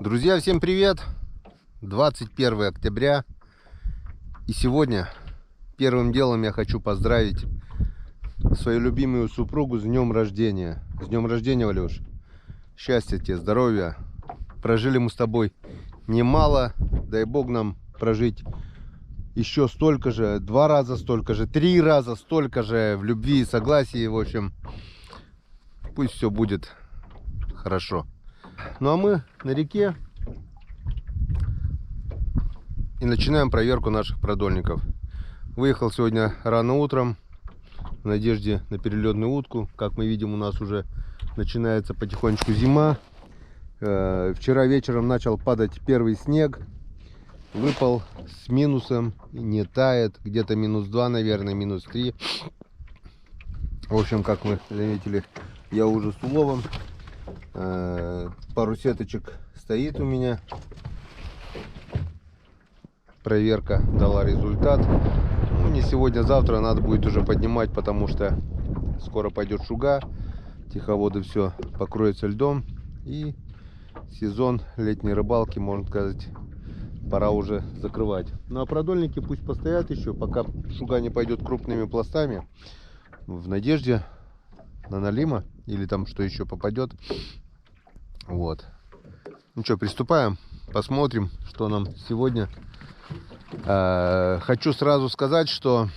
Друзья, всем привет! 21 октября. И сегодня первым делом я хочу поздравить свою любимую супругу с днем рождения. С днем рождения, Валюш! Счастья тебе, здоровья! Прожили мы с тобой немало. Дай Бог нам прожить еще столько же, 2 раза столько же, 3 раза столько же в любви и согласии. В общем, пусть все будет хорошо. Ну а мы на реке и начинаем проверку наших продольников. Выехал сегодня рано утром в надежде на перелетную утку. Как мы видим, у нас уже начинается потихонечку зима. Вчера вечером начал падать первый снег. Выпал с минусом, не тает. Где-то -2, наверное, -3. В общем, как мы заметили, я уже с уловом. Пару сеточек стоит у меня. Проверка дала результат. Ну, не сегодня, завтра надо будет уже поднимать, потому что скоро пойдет шуга. Тиховоды все покроется льдом. И сезон летней рыбалки, можно сказать, пора уже закрывать. Ну а продольники пусть постоят еще, пока шуга не пойдет крупными пластами. В надежде на налима или там что еще попадет. Вот. Ну что, приступаем. Посмотрим, что нам сегодня. Хочу сразу сказать, что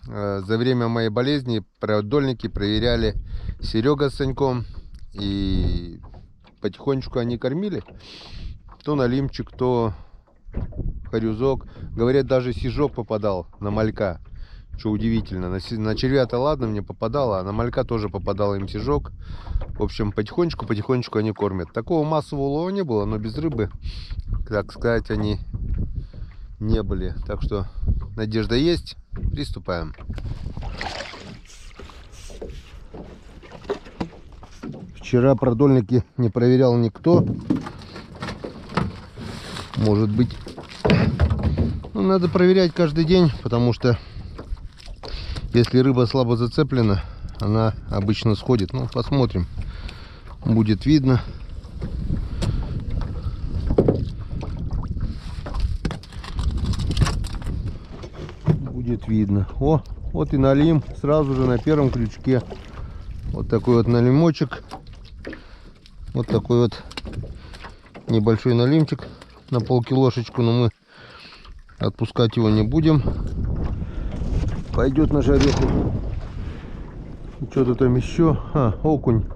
за время моей болезни продольники проверяли Серега с Саньком. И потихонечку они кормили. То налимчик, то хорюзок. Говорят, даже сижок попадал на малька. Что удивительно. На червя-то ладно мне попадало, а на малька тоже попадал им сижок. В общем, потихонечку они кормят. Такого массового улова не было, но без рыбы, так сказать, они не были. Так что надежда есть. Приступаем. Вчера продольники не проверял никто. Может быть, ну, надо проверять каждый день, потому что если рыба слабо зацеплена, она обычно сходит. Ну, посмотрим. Будет видно. Будет видно. О, вот и налим сразу же на первом крючке. Вот такой вот налимочек. Вот такой вот небольшой налимчик на полкилошечку, но мы отпускать его не будем. Пойдет на жареху. Что-то там еще. Окунь.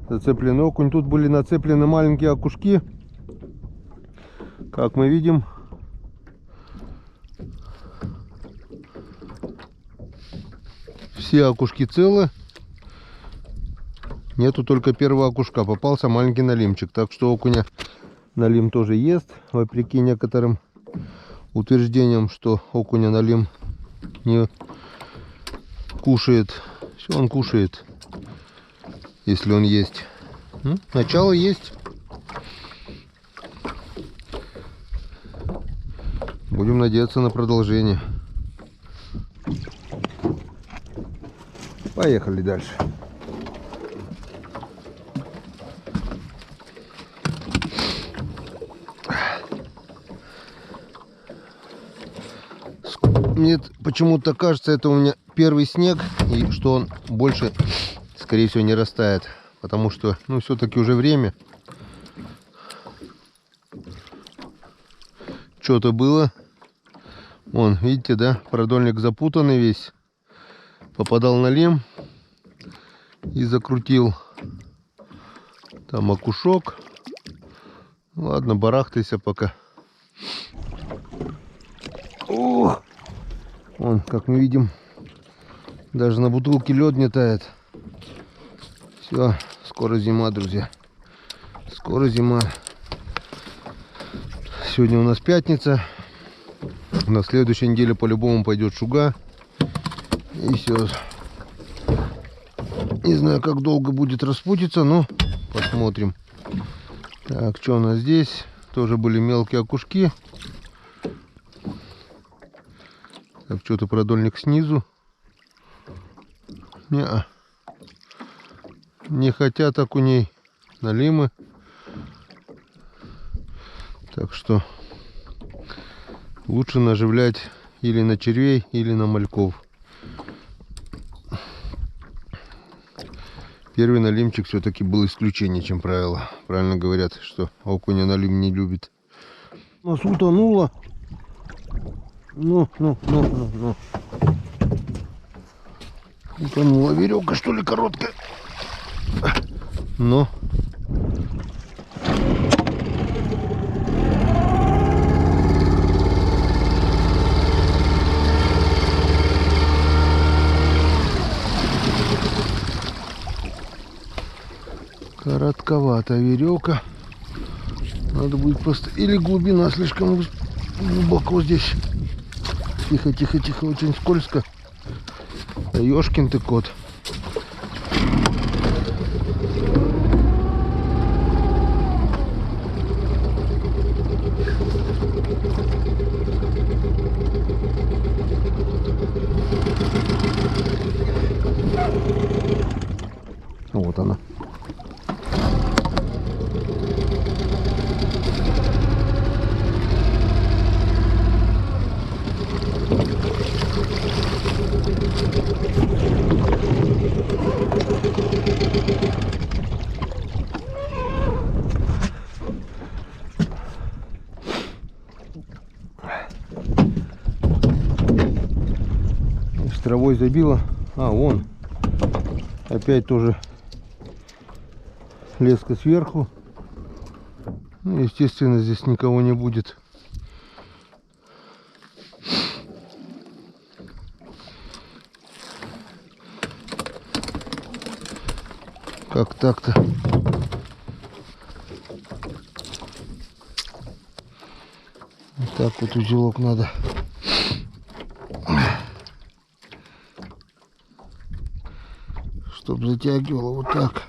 Зацепленный окунь. Тут были нацеплены маленькие окушки. Как мы видим, все окушки целы. Нету только первого окушка. Попался маленький налимчик. Так что окуня налим тоже ест. Вопреки некоторым утверждениям, что окуня налим не кушает. Все он кушает, если он есть. Начало есть. Будем надеяться на продолжение. Поехали дальше. Мне почему-то кажется, это у меня первый снег, и что он больше, скорее всего, не растает. Потому что, ну, все-таки уже время. Что-то было. Вон, видите, да? Продольник запутанный весь. Попадал на лем и закрутил. Там окушок. Ладно, барахтайся пока. Ох! Вон, как мы видим, даже на бутылке лед не тает. Все, скоро зима, друзья. Скоро зима. Сегодня у нас пятница. На следующей неделе по-любому пойдет шуга. И все. Не знаю, как долго будет распутиться, но посмотрим. Так, что у нас здесь? Тоже были мелкие окушки. Так, что-то продольник снизу. Не хотят окуней налимы. Так что лучше наживлять или на червей, или на мальков. Первый налимчик все-таки был исключение, чем правило. Правильно говорят, что окуня налим не любит. У нас утонуло. Ну. Утонула веревка, что ли, короткая. Но. Коротковатая веревка. Надо будет просто... Или глубина слишком глубоко здесь. Тихо, очень скользко. Да ёшкин ты кот. Вот она. С травой забила. А, вон. Опять тоже леска сверху. Ну, естественно, здесь никого не будет. Как так-то? Вот так вот узелок надо. Чтоб затягивало вот так.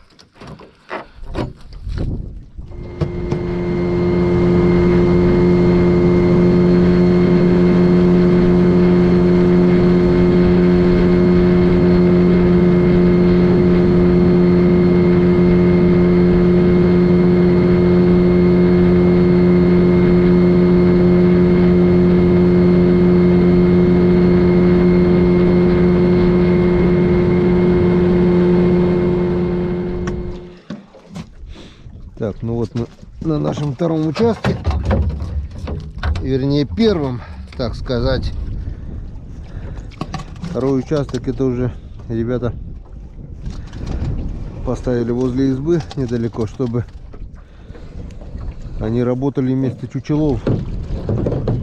Так, ну вот на нашем втором участке, вернее первом, так сказать. Второй участок это уже ребята поставили возле избы недалеко, чтобы они работали вместо чучелов.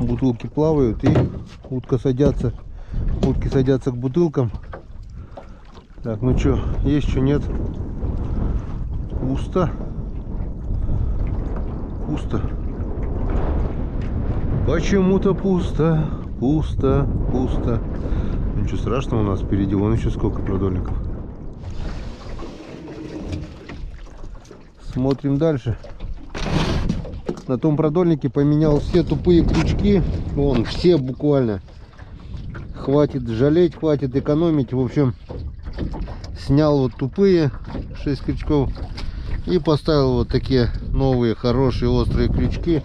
Бутылки плавают и утки садятся к бутылкам. Так, ну что, есть, что нет? Пусто. Пусто. Почему-то пусто. Ничего страшного, у нас впереди вон еще сколько продольников. Смотрим дальше. На том продольнике поменял все тупые крючки. Вон, все буквально. Хватит жалеть, хватит экономить. В общем, снял вот тупые 6 крючков. И поставил вот такие новые, хорошие, острые крючки.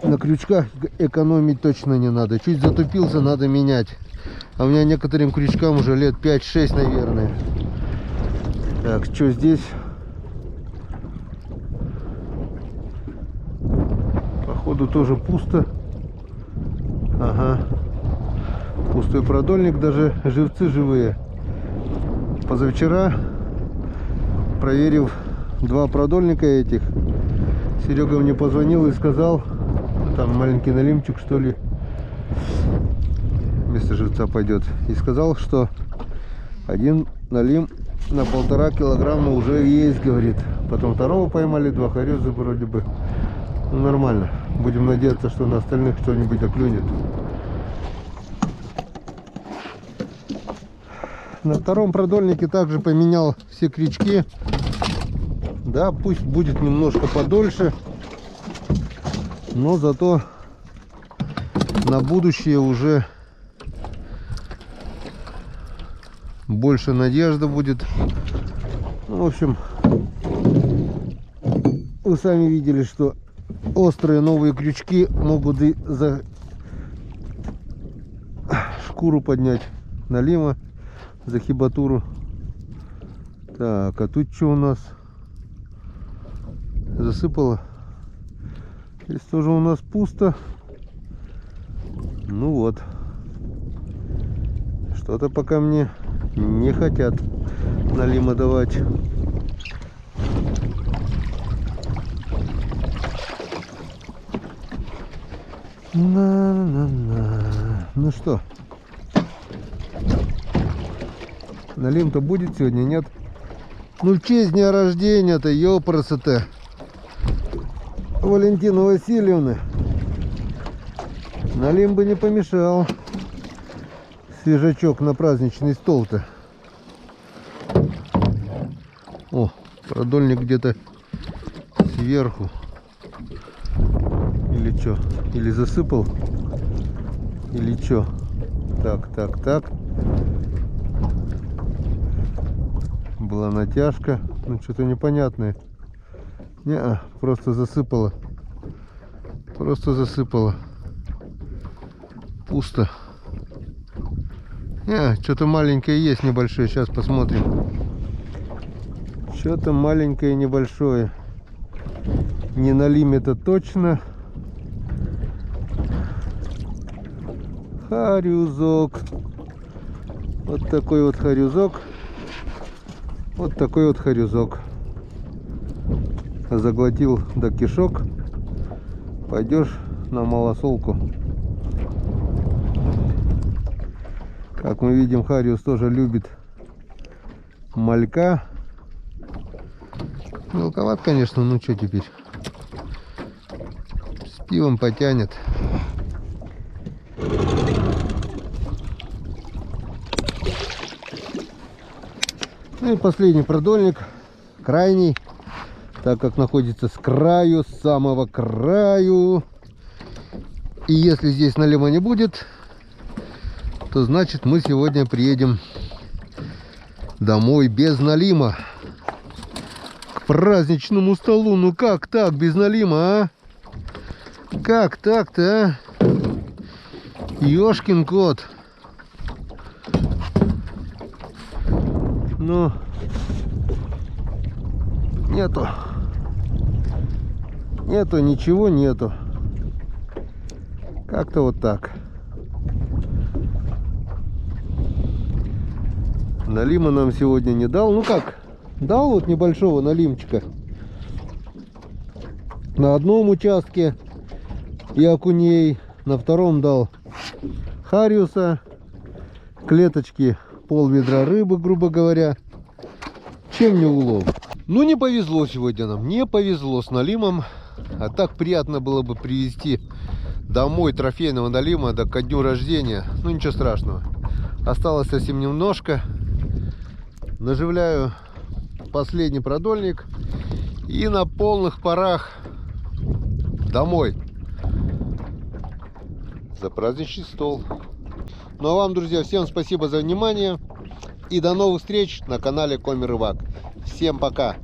На крючках экономить точно не надо. Чуть затупился, надо менять. А у меня некоторым крючкам уже лет 5-6, наверное. Так, что здесь? Походу тоже пусто. Ага. Пустой продольник, даже живцы живые. Позавчера, проверив 2 продольника этих, Серега мне позвонил и сказал, там маленький налимчик, что ли, вместо живца пойдет. И сказал, что один налим на 1,5 килограмма уже есть, говорит. Потом второго поймали, 2 хореза вроде бы. Ну, нормально. Будем надеяться, что на остальных что-нибудь оклюнет. На втором продольнике также поменял все крючки. Да, пусть будет немножко подольше, но зато на будущее уже больше надежда будет. В общем, вы сами видели, что острые новые крючки могут и за шкуру поднять налима, за хибатуру. Так, а тут что у нас? Засыпало. Здесь тоже у нас пусто. Ну вот. Что-то пока мне не хотят налима давать. Ну что, налим-то будет сегодня, нет? Ну, в честь дня рождения-то, ёпрсы-то, Валентины Васильевны, налим бы не помешал. Свежачок на праздничный стол-то. О, продольник где-то сверху. Или что? Или засыпал? Или что? Так. Была натяжка. Ну, что-то непонятное. Не, просто засыпало. Просто засыпало. Пусто. Не, что-то маленькое есть, небольшое. Сейчас посмотрим. Что-то маленькое, небольшое. Не налим это точно. Харюзок. Вот такой вот харюзок. Вот такой вот харюзок. Заглотил до кишок. Пойдешь на малосолку. Как мы видим, хариус тоже любит малька. Мелковат, конечно, ну что теперь? С пивом потянет. Ну и последний продольник, крайний, так как находится с краю, с самого краю. И если здесь налима не будет, то значит мы сегодня приедем домой без налима. К праздничному столу. Ну как так без налима, а? Как так-то, а? Ёшкин кот. Ну, нету, ничего нету. Как-то вот так. Налима нам сегодня не дал. Ну как, дал вот небольшого налимчика. На одном участке и окуней, на втором дал хариуса, клеточки, пол ведра рыбы, грубо говоря. Чем не улов? Ну, не повезло сегодня нам, не повезло с налимом. А так приятно было бы привезти домой трофейного налима, да ко дню рождения. Ну, ничего страшного. Осталось совсем немножко. Наживляю последний продольник и на полных парах домой за праздничный стол. Ну а вам, друзья, всем спасибо за внимание и до новых встреч на канале Коми Рыбак. Всем пока!